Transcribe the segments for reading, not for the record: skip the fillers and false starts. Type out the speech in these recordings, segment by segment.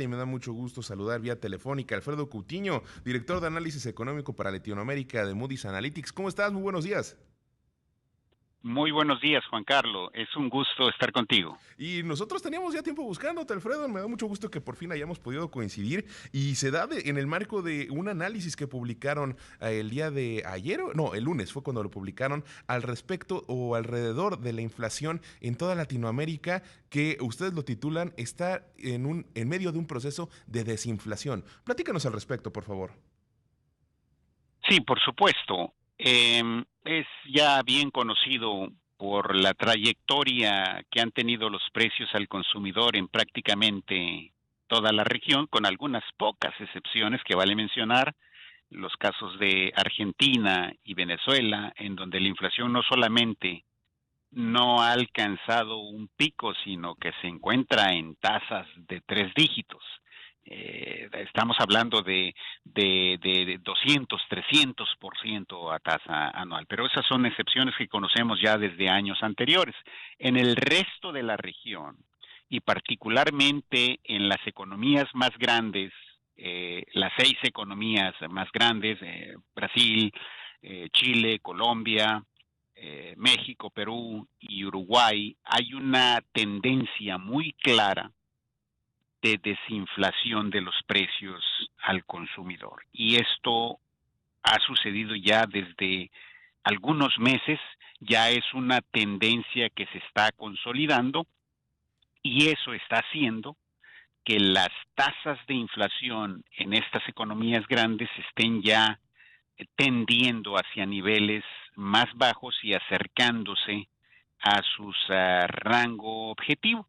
Y me da mucho gusto saludar vía telefónica a Alfredo Coutinho, director de análisis económico para Latinoamérica de Moody's Analytics. ¿Cómo estás? Muy buenos días. Muy buenos días, Juan Carlos. Es un gusto estar contigo. Y nosotros teníamos ya tiempo buscándote, Alfredo. Me da mucho gusto que por fin hayamos podido coincidir. Y se da en el marco de un análisis que publicaron el día de ayer, no, el lunes fue cuando lo publicaron, al respecto o alrededor de la inflación en toda Latinoamérica, que ustedes lo titulan, está en medio de un proceso de desinflación. Platícanos al respecto, por favor. Sí, por supuesto. Es ya bien conocido por la trayectoria que han tenido los precios al consumidor en prácticamente toda la región, con algunas pocas excepciones que vale mencionar, los casos de Argentina y Venezuela, en donde la inflación no solamente no ha alcanzado un pico, sino que se encuentra en tasas de 3 dígitos. Estamos hablando de 200, 300% a tasa anual, pero esas son excepciones que conocemos ya desde años anteriores. En el resto de la región, y particularmente en las economías más grandes, las 6 economías más grandes, Brasil, Chile, Colombia, México, Perú y Uruguay, hay una tendencia muy clara de desinflación de los precios al consumidor. Y esto ha sucedido ya desde algunos meses, ya es una tendencia que se está consolidando y eso está haciendo que las tasas de inflación en estas economías grandes estén ya tendiendo hacia niveles más bajos y acercándose a sus rango objetivo.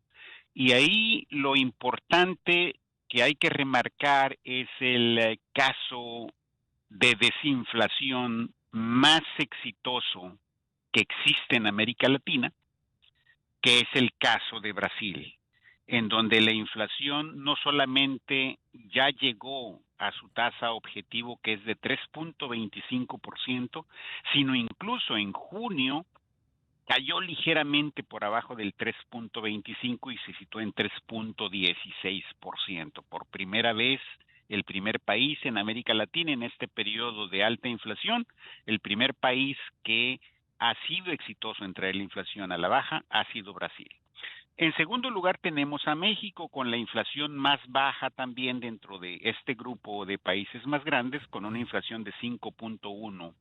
Y ahí lo importante que hay que remarcar es el caso de desinflación más exitoso que existe en América Latina, que es el caso de Brasil, en donde la inflación no solamente ya llegó a su tasa objetivo, que es de 3.25%, sino incluso en junio cayó ligeramente por abajo del 3.25 y se situó en 3.16%. Por primera vez, el primer país en América Latina en este periodo de alta inflación, el primer país que ha sido exitoso en traer la inflación a la baja ha sido Brasil. En segundo lugar tenemos a México con la inflación más baja también dentro de este grupo de países más grandes, con una inflación de 5.1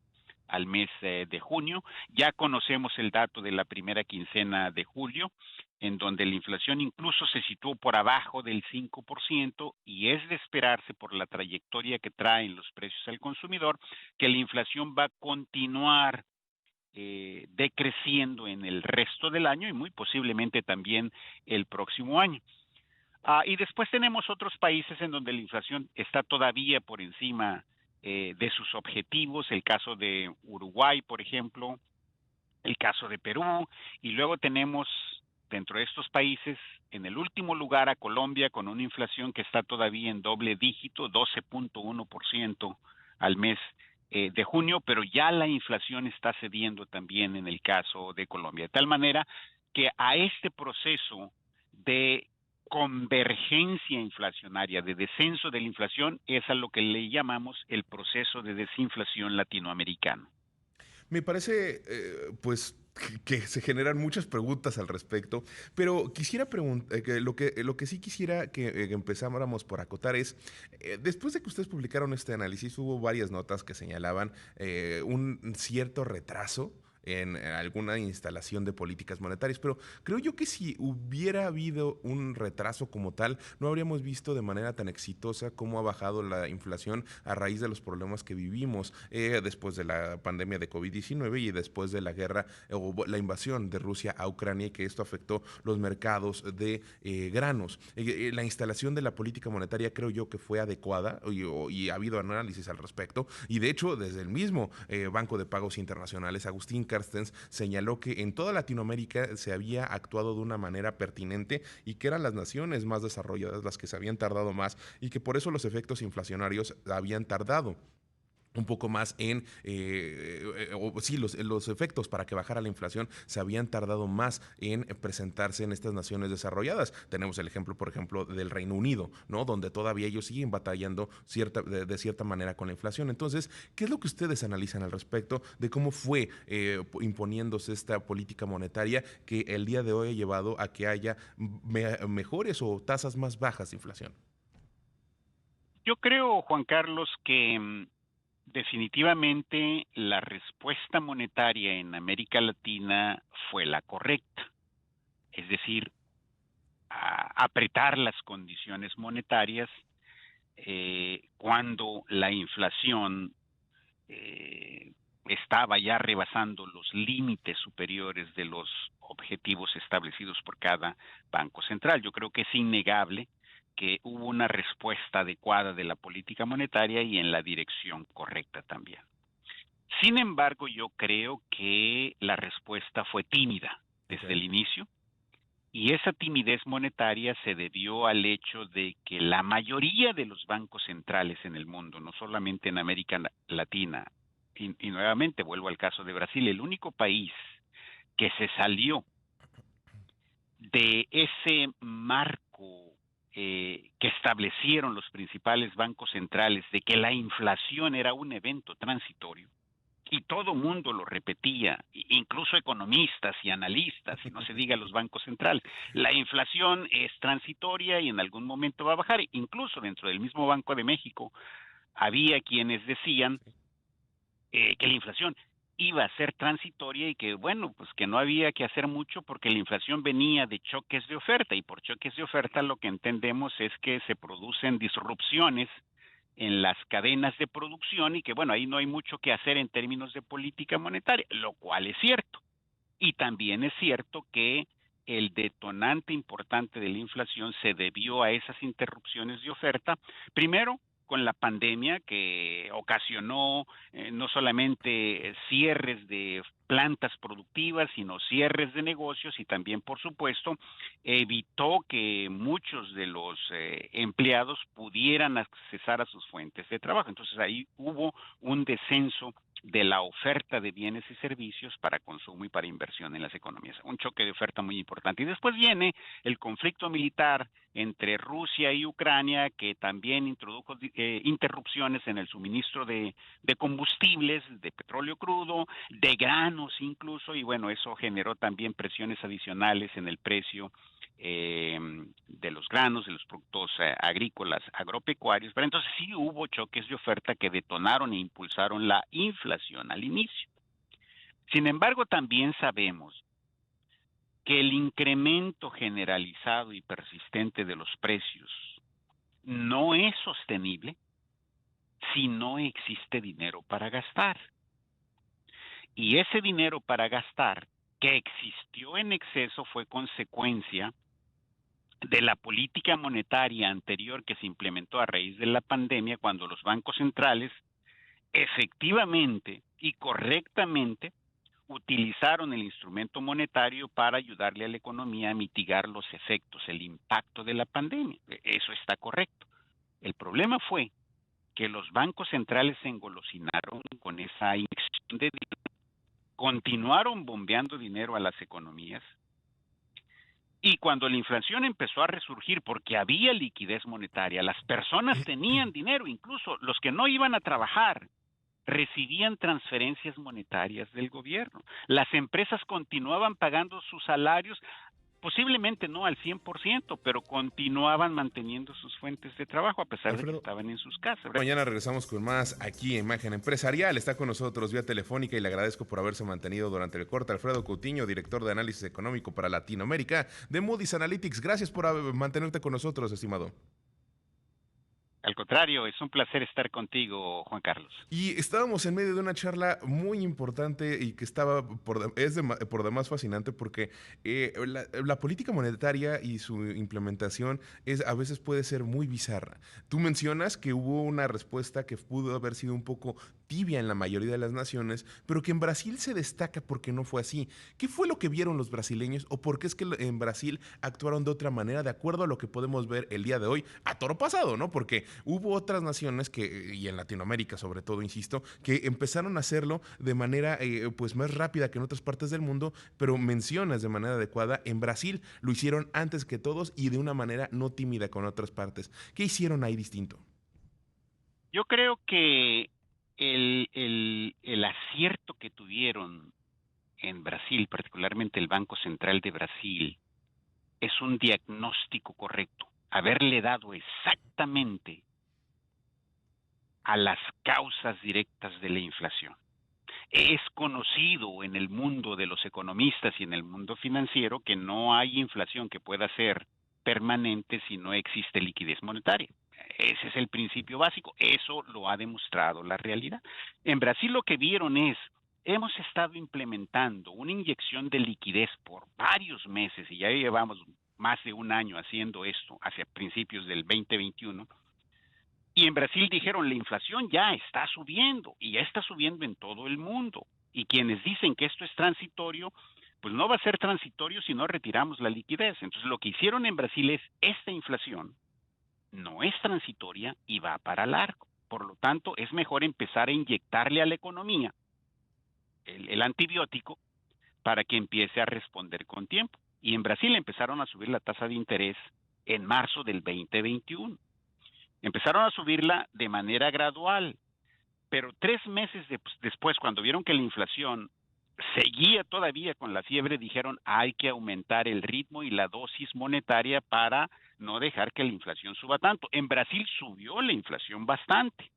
al mes de junio. Ya conocemos el dato de la primera quincena de julio, en donde la inflación incluso se situó por abajo del 5% y es de esperarse por la trayectoria que traen los precios al consumidor que la inflación va a continuar decreciendo en el resto del año y muy posiblemente también el próximo año. Y después tenemos otros países en donde la inflación está todavía por encima de sus objetivos, el caso de Uruguay, por ejemplo, el caso de Perú, y luego tenemos dentro de estos países, en el último lugar a Colombia con una inflación que está todavía en doble dígito, 12.1% al mes de junio, pero ya la inflación está cediendo también en el caso de Colombia. De tal manera que a este proceso de convergencia inflacionaria, de descenso de la inflación, es a lo que le llamamos el proceso de desinflación latinoamericano. Me parece, pues, que se generan muchas preguntas al respecto, pero quisiera preguntar, lo que sí quisiera que empezáramos por acotar es, después de que ustedes publicaron este análisis, hubo varias notas que señalaban un cierto retraso en alguna instalación de políticas monetarias, pero creo yo que si hubiera habido un retraso como tal, no habríamos visto de manera tan exitosa cómo ha bajado la inflación a raíz de los problemas que vivimos después de la pandemia de COVID-19 y después de la guerra o la invasión de Rusia a Ucrania y que esto afectó los mercados de granos. La instalación de la política monetaria creo yo que fue adecuada y ha habido análisis al respecto y de hecho desde el mismo Banco de Pagos Internacionales, Agustín Carstens señaló que en toda Latinoamérica se había actuado de una manera pertinente y que eran las naciones más desarrolladas las que se habían tardado más y que por eso los efectos inflacionarios habían tardado. un poco más en, sí, los efectos para que bajara la inflación se habían tardado más en presentarse en estas naciones desarrolladas. Tenemos el ejemplo, por ejemplo, del Reino Unido, ¿no? Donde todavía ellos siguen batallando de cierta manera con la inflación. Entonces, ¿qué es lo que ustedes analizan al respecto de cómo fue imponiéndose esta política monetaria que el día de hoy ha llevado a que haya mejores o tasas más bajas de inflación? Yo creo, Juan Carlos, que definitivamente la respuesta monetaria en América Latina fue la correcta, es decir, apretar las condiciones monetarias cuando la inflación estaba ya rebasando los límites superiores de los objetivos establecidos por cada banco central. Yo creo que es innegable que hubo una respuesta adecuada de la política monetaria y en la dirección correcta también. Sin embargo, yo creo que la respuesta fue tímida desde el inicio, y esa timidez monetaria se debió al hecho de que la mayoría de los bancos centrales en el mundo, no solamente en América Latina, y nuevamente vuelvo al caso de Brasil, el único país que se salió de ese marco que establecieron los principales bancos centrales de que la inflación era un evento transitorio, y todo mundo lo repetía, incluso economistas y analistas, y no se diga los bancos centrales. La inflación es transitoria y en algún momento va a bajar. Incluso dentro del mismo Banco de México había quienes decían que la inflación iba a ser transitoria y que, bueno, pues que no había que hacer mucho porque la inflación venía de choques de oferta, y por choques de oferta lo que entendemos es que se producen disrupciones en las cadenas de producción y que, bueno, ahí no hay mucho que hacer en términos de política monetaria, lo cual es cierto. Y también es cierto que el detonante importante de la inflación se debió a esas interrupciones de oferta, primero con la pandemia que ocasionó no solamente cierres de plantas productivas, sino cierres de negocios, y también, por supuesto, evitó que muchos de los empleados pudieran accesar a sus fuentes de trabajo. Entonces ahí hubo un descenso de la oferta de bienes y servicios para consumo y para inversión en las economías. Un choque de oferta muy importante. Y después viene el conflicto militar entre Rusia y Ucrania, que también introdujo interrupciones en el suministro de combustibles, de petróleo crudo, de granos incluso, y bueno, eso generó también presiones adicionales en el precio de los granos, de los productos agrícolas, agropecuarios, pero entonces sí hubo choques de oferta que detonaron e impulsaron la inflación al inicio. Sin embargo, también sabemos que el incremento generalizado y persistente de los precios no es sostenible si no existe dinero para gastar. Y ese dinero para gastar que existió en exceso fue consecuencia de la política monetaria anterior que se implementó a raíz de la pandemia, cuando los bancos centrales efectivamente y correctamente utilizaron el instrumento monetario para ayudarle a la economía a mitigar los efectos, el impacto de la pandemia. Eso está correcto. El problema fue que los bancos centrales se engolosinaron con esa inyección de dinero, continuaron bombeando dinero a las economías, y cuando la inflación empezó a resurgir porque había liquidez monetaria, las personas tenían dinero, incluso los que no iban a trabajar recibían transferencias monetarias del gobierno. Las empresas continuaban pagando sus salarios, posiblemente no al 100%, pero continuaban manteniendo sus fuentes de trabajo a pesar de que estaban en sus casas, ¿verdad? Mañana regresamos con más aquí en Imagen Empresarial. Está con nosotros vía telefónica y le agradezco por haberse mantenido durante el corte Alfredo Coutinho, director de análisis económico para Latinoamérica de Moody's Analytics. Gracias por mantenerte con nosotros, estimado. Al contrario, es un placer estar contigo, Juan Carlos. Y estábamos en medio de una charla muy importante y que estaba por demás fascinante porque la política monetaria y su implementación a veces puede ser muy bizarra. Tú mencionas que hubo una respuesta que pudo haber sido un poco tibia en la mayoría de las naciones, pero que en Brasil se destaca porque no fue así. ¿Qué fue lo que vieron los brasileños o por qué es que en Brasil actuaron de otra manera de acuerdo a lo que podemos ver el día de hoy a toro pasado, ¿no? Porque Hubo otras naciones que, y en Latinoamérica sobre todo, insisto, que empezaron a hacerlo de manera pues más rápida que en otras partes del mundo, pero mencionas de manera adecuada, en Brasil lo hicieron antes que todos y de una manera no tímida con otras partes. ¿Qué hicieron ahí distinto? Yo creo que el acierto que tuvieron en Brasil, particularmente el Banco Central de Brasil, es un diagnóstico correcto. Haberle dado exactamente a las causas directas de la inflación. Es conocido en el mundo de los economistas y en el mundo financiero que no hay inflación que pueda ser permanente si no existe liquidez monetaria. Ese es el principio básico. Eso lo ha demostrado la realidad. En Brasil lo que vieron es, hemos estado implementando una inyección de liquidez por varios meses y ya llevamos más de un año haciendo esto, hacia principios del 2021. Y en Brasil dijeron, la inflación ya está subiendo y ya está subiendo en todo el mundo. Y quienes dicen que esto es transitorio, pues no va a ser transitorio si no retiramos la liquidez. Entonces lo que hicieron en Brasil es, esta inflación no es transitoria y va para largo. Por lo tanto, es mejor empezar a inyectarle a la economía el antibiótico para que empiece a responder con tiempo. Y en Brasil empezaron a subir la tasa de interés en marzo del 2021. Empezaron a subirla de manera gradual, pero 3 meses después, cuando vieron que la inflación seguía todavía con la fiebre, dijeron hay que aumentar el ritmo y la dosis monetaria para no dejar que la inflación suba tanto. En Brasil subió la inflación bastante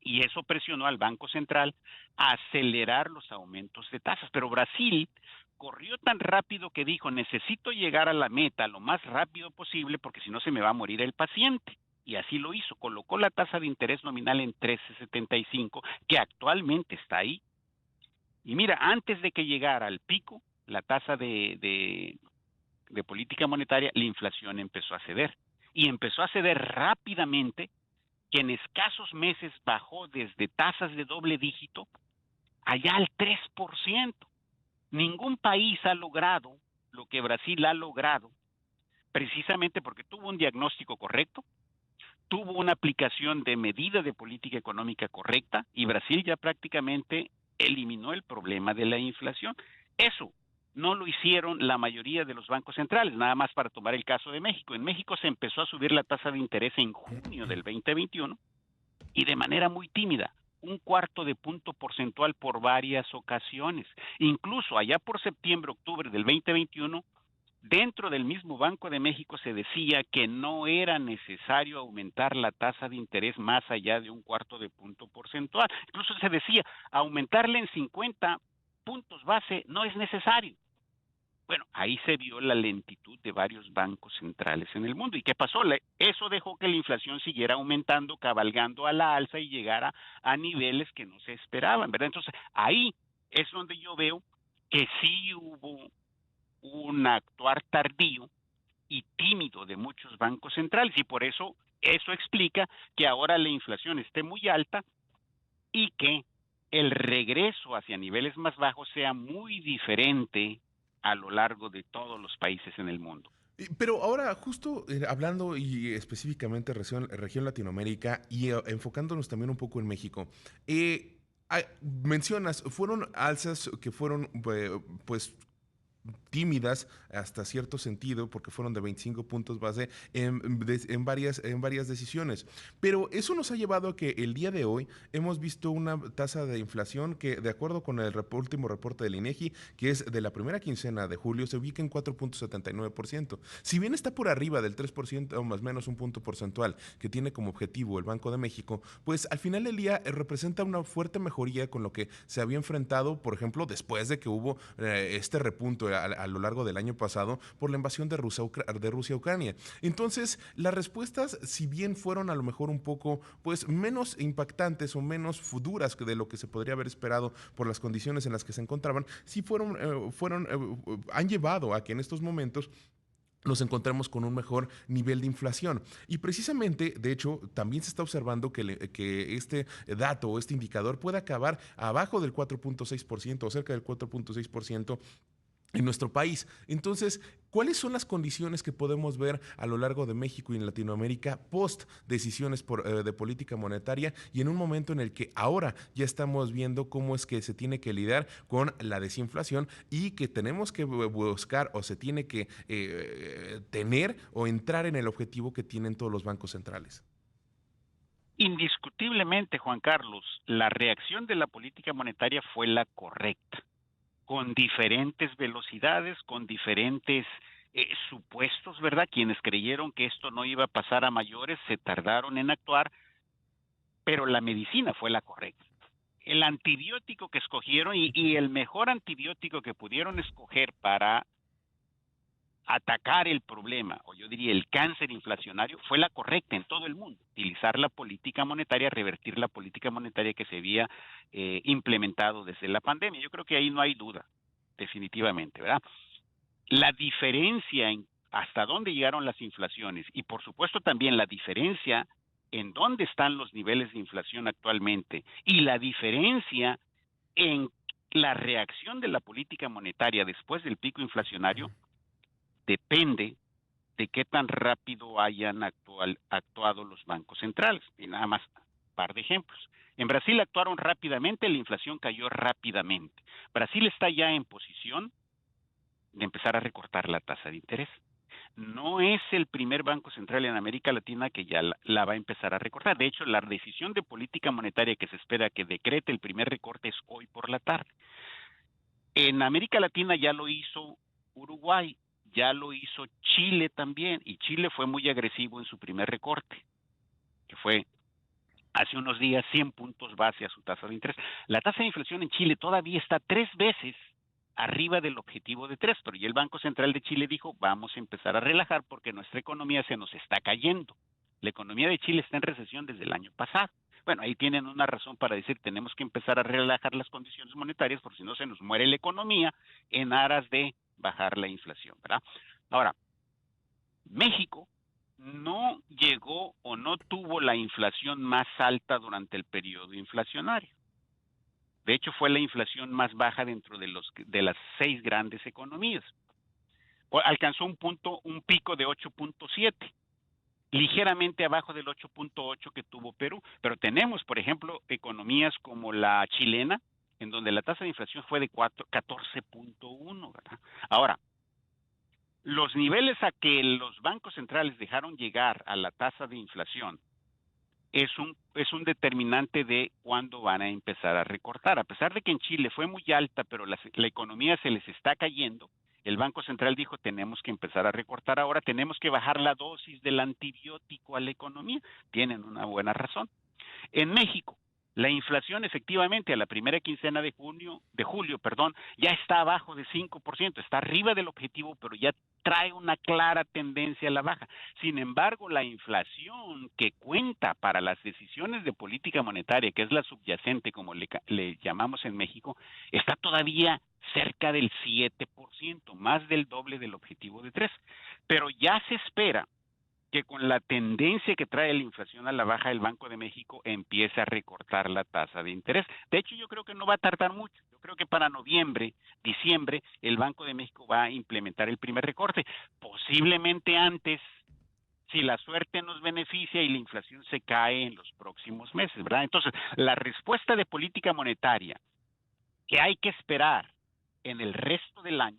y eso presionó al Banco Central a acelerar los aumentos de tasas, pero Brasil corrió tan rápido que dijo necesito llegar a la meta lo más rápido posible porque si no se me va a morir el paciente. Y así lo hizo, colocó la tasa de interés nominal en 13.75, que actualmente está ahí. Y mira, antes de que llegara al pico, la tasa de política monetaria, la inflación empezó a ceder. Y empezó a ceder rápidamente, que en escasos meses bajó desde tasas de doble dígito allá al 3%. Ningún país ha logrado lo que Brasil ha logrado, precisamente porque tuvo un diagnóstico correcto, tuvo una aplicación de medida de política económica correcta y Brasil ya prácticamente eliminó el problema de la inflación. Eso no lo hicieron la mayoría de los bancos centrales, nada más para tomar el caso de México. En México se empezó a subir la tasa de interés en junio del 2021 y de manera muy tímida, 1/4 punto porcentual por varias ocasiones. Incluso allá por septiembre, octubre del 2021, dentro del mismo Banco de México se decía que no era necesario aumentar la tasa de interés más allá de 1/4 punto porcentual. Incluso se decía, aumentarla en 50 puntos base no es necesario. Bueno, ahí se vio la lentitud de varios bancos centrales en el mundo. ¿Y qué pasó? Eso dejó que la inflación siguiera aumentando, cabalgando a la alza y llegara a niveles que no se esperaban, ¿verdad? Entonces, ahí es donde yo veo que sí hubo un actuar tardío y tímido de muchos bancos centrales y por eso explica que ahora la inflación esté muy alta y que el regreso hacia niveles más bajos sea muy diferente a lo largo de todos los países en el mundo. Pero ahora, justo hablando y específicamente región Latinoamérica y enfocándonos también un poco en México, mencionas, fueron alzas que fueron, pues, tímidas hasta cierto sentido, porque fueron de 25 puntos base en varias decisiones. Pero eso nos ha llevado a que el día de hoy hemos visto una tasa de inflación que, de acuerdo con el último reporte del INEGI, que es de la primera quincena de julio, se ubica en 4.79%. Si bien está por arriba del 3% o más o menos un punto porcentual que tiene como objetivo el Banco de México, pues al final del día representa una fuerte mejoría con lo que se había enfrentado, por ejemplo, después de que hubo este repunto a lo largo del año pasado por la invasión de Rusia a Ucrania. Entonces, las respuestas, si bien fueron a lo mejor un poco pues menos impactantes o menos duras que de lo que se podría haber esperado por las condiciones en las que se encontraban, sí han llevado a que en estos momentos nos encontramos con un mejor nivel de inflación. Y precisamente, de hecho, también se está observando que este dato o este indicador puede acabar abajo del 4.6% o cerca del 4.6% en nuestro país. Entonces, ¿cuáles son las condiciones que podemos ver a lo largo de México y en Latinoamérica post decisiones de política monetaria y en un momento en el que ahora ya estamos viendo cómo es que se tiene que lidiar con la desinflación y que tenemos que buscar o se tiene que tener o entrar en el objetivo que tienen todos los bancos centrales? Indiscutiblemente, Juan Carlos, la reacción de la política monetaria fue la correcta, con diferentes velocidades, con diferentes supuestos, ¿verdad? Quienes creyeron que esto no iba a pasar a mayores se tardaron en actuar, pero la medicina fue la correcta. El antibiótico que escogieron y el mejor antibiótico que pudieron escoger para atacar el problema, o yo diría el cáncer inflacionario, fue la correcta en todo el mundo. Utilizar la política monetaria, revertir la política monetaria que se había implementado desde la pandemia. Yo creo que ahí no hay duda, definitivamente, ¿verdad? La diferencia en hasta dónde llegaron las inflaciones y por supuesto también la diferencia en dónde están los niveles de inflación actualmente y la diferencia en la reacción de la política monetaria después del pico inflacionario depende de qué tan rápido hayan actuado los bancos centrales. Y nada más, un par de ejemplos. En Brasil actuaron rápidamente, la inflación cayó rápidamente. Brasil está ya en posición de empezar a recortar la tasa de interés. No es el primer banco central en América Latina que ya la va a empezar a recortar. De hecho, la decisión de política monetaria que se espera que decrete el primer recorte es hoy por la tarde. En América Latina ya lo hizo Uruguay, ya lo hizo Chile también, y Chile fue muy agresivo en su primer recorte, que fue hace unos días 100 puntos base a su tasa de interés. La tasa de inflación en Chile todavía está 3 veces arriba del objetivo de 3, pero ya el Banco Central de Chile dijo, vamos a empezar a relajar porque nuestra economía se nos está cayendo. La economía de Chile está en recesión desde el año pasado. Bueno, ahí tienen una razón para decir, tenemos que empezar a relajar las condiciones monetarias porque si no se nos muere la economía en aras de bajar la inflación, ¿verdad? Ahora, México no llegó o no tuvo la inflación más alta durante el periodo inflacionario. De hecho, fue la inflación más baja dentro de las 6 grandes economías. Alcanzó un pico de 8.7, ligeramente abajo del 8.8 que tuvo Perú, pero tenemos, por ejemplo, economías como la chilena, en donde la tasa de inflación fue de 14.1, ¿verdad? Ahora, los niveles a que los bancos centrales dejaron llegar a la tasa de inflación es un determinante de cuándo van a empezar a recortar. A pesar de que en Chile fue muy alta, pero la economía se les está cayendo, el Banco Central dijo, tenemos que empezar a recortar ahora, tenemos que bajar la dosis del antibiótico a la economía. Tienen una buena razón. En México, la inflación efectivamente a la primera quincena de julio, ya está abajo de 5%, está arriba del objetivo, pero ya trae una clara tendencia a la baja. Sin embargo, la inflación que cuenta para las decisiones de política monetaria, que es la subyacente, como le llamamos en México, está todavía cerca del 7%, más del doble del objetivo de 3%. Pero ya se espera que con la tendencia que trae la inflación a la baja, el Banco de México empiece a recortar la tasa de interés. De hecho, yo creo que no va a tardar mucho. Yo creo que para noviembre, diciembre, el Banco de México va a implementar el primer recorte. Posiblemente antes, si la suerte nos beneficia y la inflación se cae en los próximos meses, ¿verdad? Entonces, la respuesta de política monetaria que hay que esperar en el resto del año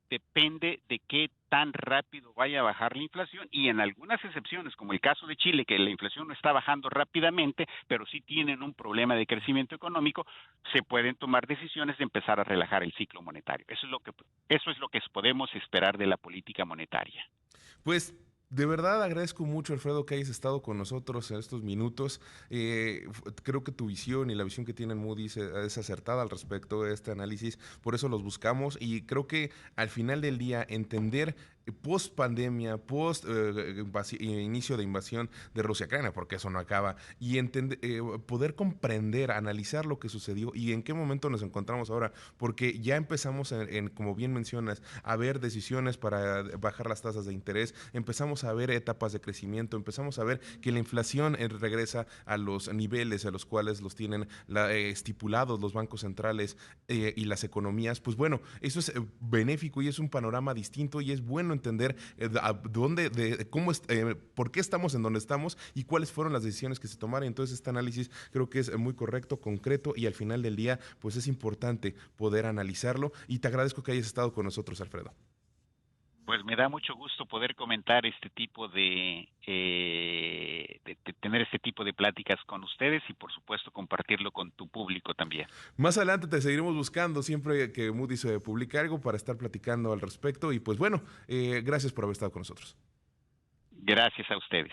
depende de qué tan rápido vaya a bajar la inflación y en algunas excepciones, como el caso de Chile, que la inflación no está bajando rápidamente, pero sí tienen un problema de crecimiento económico, se pueden tomar decisiones de empezar a relajar el ciclo monetario. Eso es lo que podemos esperar de la política monetaria. Pues de verdad agradezco mucho, Alfredo, que hayas estado con nosotros en estos minutos. Creo que tu visión y la visión que tiene Moody's es acertada al respecto de este análisis, por eso los buscamos y creo que al final del día entender post pandemia, post inicio de invasión de Rusia a Ucrania, porque eso no acaba, y poder comprender, analizar lo que sucedió y en qué momento nos encontramos ahora, porque ya empezamos, como bien mencionas, a ver decisiones para bajar las tasas de interés, empezamos a ver etapas de crecimiento, empezamos a ver que la inflación regresa a los niveles a los cuales los tienen estipulados los bancos centrales y las economías. Pues bueno, eso es benéfico y es un panorama distinto y es bueno entender por qué estamos en donde estamos y cuáles fueron las decisiones que se tomaron. Entonces este análisis creo que es muy correcto, concreto y al final del día pues es importante poder analizarlo y te agradezco que hayas estado con nosotros, Alfredo. Pues me da mucho gusto poder comentar este tipo de tener este tipo de pláticas con ustedes y por supuesto compartirlo con tu público también. Más adelante te seguiremos buscando siempre que Moody se publique algo para estar platicando al respecto y pues bueno, gracias por haber estado con nosotros. Gracias a ustedes.